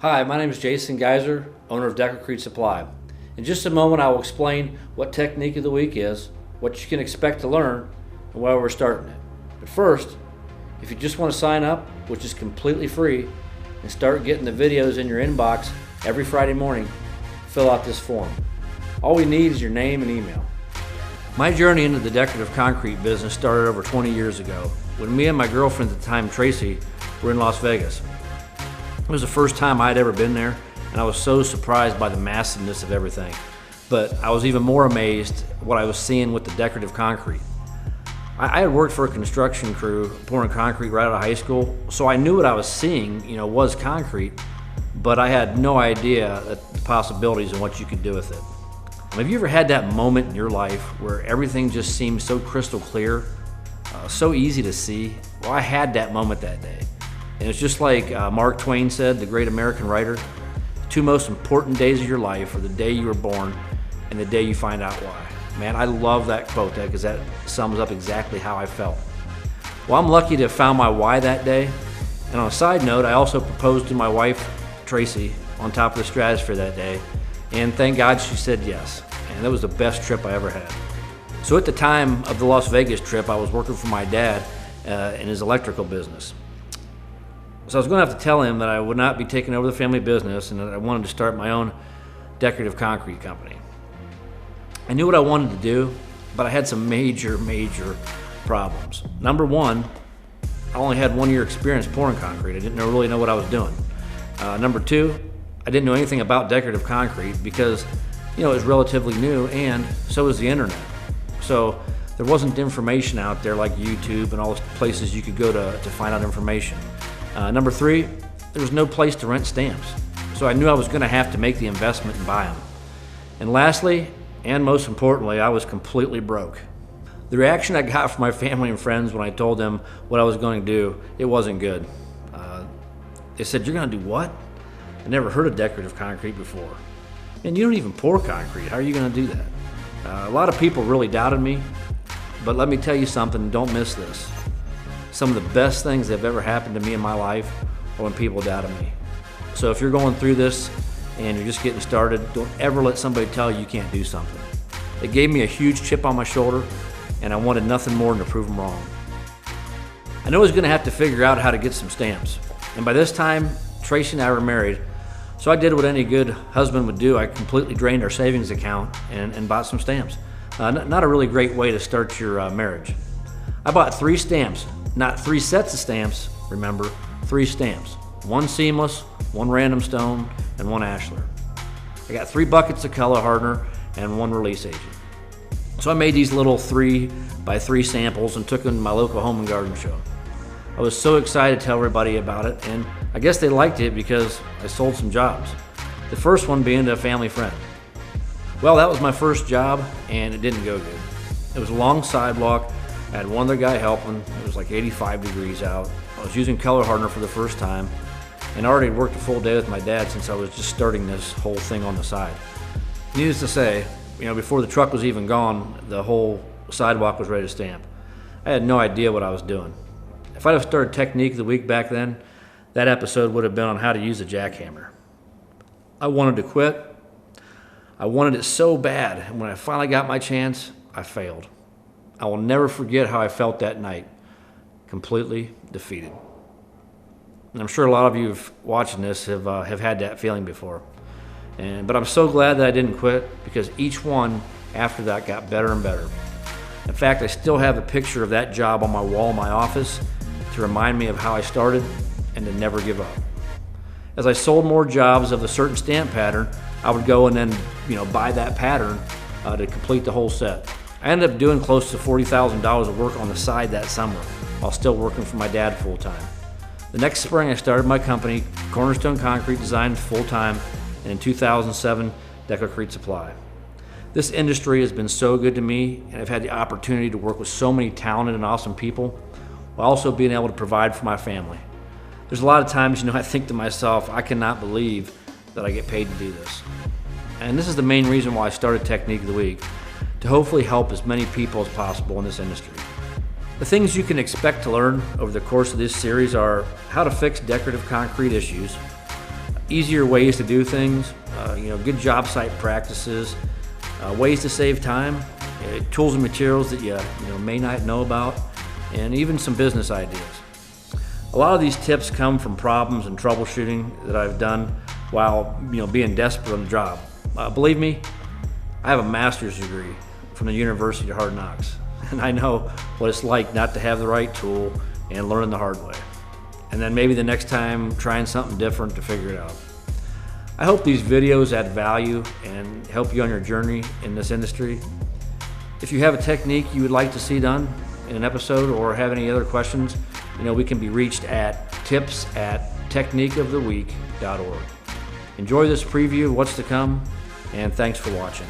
Hi, my name is Jason Geiser, owner of Deco-Crete Supply. In just a moment, I will explain what Technique of the Week is, what you can expect to learn, and why we're starting it. But first, if you just want to sign up, which is completely free, and start getting the videos in your inbox every Friday morning, fill out this form. All we need is your name and email. My journey into the decorative concrete business started over 20 years ago when me and my girlfriend at the time, Tracy, were in Las Vegas. It was the first time I had ever been there, and I was so surprised by the massiveness of everything. But I was even more amazed at what I was seeing with the decorative concrete. I had worked for a construction crew pouring concrete right out of high school, so I knew what I was seeing, was concrete, but I had no idea the possibilities and what you could do with it. Have you ever had that moment in your life where everything just seemed so crystal clear, so easy to see? Well, I had that moment that day. And it's just like Mark Twain said, the great American writer, the two most important days of your life are the day you were born and the day you find out why. Man, I love that quote because that sums up exactly how I felt. Well, I'm lucky to have found my why that day. And on a side note, I also proposed to my wife, Tracy, on top of the stratosphere that day. And thank God she said yes. And that was the best trip I ever had. So at the time of the Las Vegas trip, I was working for my dad in his electrical business. So I was going to have to tell him that I would not be taking over the family business and that I wanted to start my own decorative concrete company. I knew what I wanted to do, but I had some major problems. Number one, I only had 1 year experience pouring concrete. I didn't really know what I was doing. Number two, I didn't know anything about decorative concrete because, it was relatively new, and so was the internet. So there wasn't information out there like YouTube and all the places you could go to find out information. Number three, there was no place to rent stamps. So I knew I was going to have to make the investment and buy them. And lastly, and most importantly, I was completely broke. The reaction I got from my family and friends when I told them what I was going to do, it wasn't good. They said, "You're going to do what?" I never heard of decorative concrete before. And you don't even pour concrete. How are you going to do that? A lot of people really doubted me, but let me tell you something, don't miss this. Some of the best things that have ever happened to me in my life are when people doubted me. So if you're going through this and you're just getting started, don't ever let somebody tell you you can't do something. It gave me a huge chip on my shoulder, and I wanted nothing more than to prove them wrong. I knew I was going to have to figure out how to get some stamps. And by this time, Tracy and I were married, so I did what any good husband would do. I completely drained our savings account and bought some stamps. Not a really great way to start your marriage. I bought 3 stamps. Not 3 sets of stamps, remember, 3 stamps. 1 seamless, 1 random stone, and 1 ashlar. I got 3 buckets of color hardener and 1 release agent. So I made these little 3x3 samples and took them to my local home and garden show. I was so excited to tell everybody about it, and I guess they liked it because I sold some jobs. The first one being to a family friend. Well, that was my first job, and it didn't go good. It was a long sidewalk. I had one other guy helping. It was like 85 degrees out. I was using color hardener for the first time, and I already worked a full day with my dad since I was just starting this whole thing on the side. Needless to say, before the truck was even gone, the whole sidewalk was ready to stamp. I had no idea what I was doing. If I'd have started Technique of the Week back then, that episode would have been on how to use a jackhammer. I wanted to quit. I wanted it so bad, and when I finally got my chance, I failed. I will never forget how I felt that night, completely defeated. And I'm sure a lot of you watching this have had that feeling before. But I'm so glad that I didn't quit because each one after that got better and better. In fact, I still have a picture of that job on my wall in my office to remind me of how I started and to never give up. As I sold more jobs of a certain stamp pattern, I would go and then buy that pattern to complete the whole set. I ended up doing close to $40,000 of work on the side that summer while still working for my dad full-time. The next spring I started my company, Cornerstone Concrete Design, full-time, and in 2007, Deco-Crete Supply. This industry has been so good to me, and I've had the opportunity to work with so many talented and awesome people while also being able to provide for my family. There's a lot of times, I think to myself, I cannot believe that I get paid to do this. And this is the main reason why I started Technique of the Week, to hopefully help as many people as possible in this industry. The things you can expect to learn over the course of this series are how to fix decorative concrete issues, easier ways to do things, good job site practices, ways to save time, tools and materials that you may not know about, and even some business ideas. A lot of these tips come from problems and troubleshooting that I've done while being desperate on the job. Believe me, I have a master's degree from the University of Hard Knocks, and I know what it's like not to have the right tool and learning the hard way. And then maybe the next time trying something different to figure it out. I hope these videos add value and help you on your journey in this industry. If you have a technique you would like to see done in an episode or have any other questions, we can be reached at tips@techniqueoftheweek.org. Enjoy this preview of what's to come, and thanks for watching.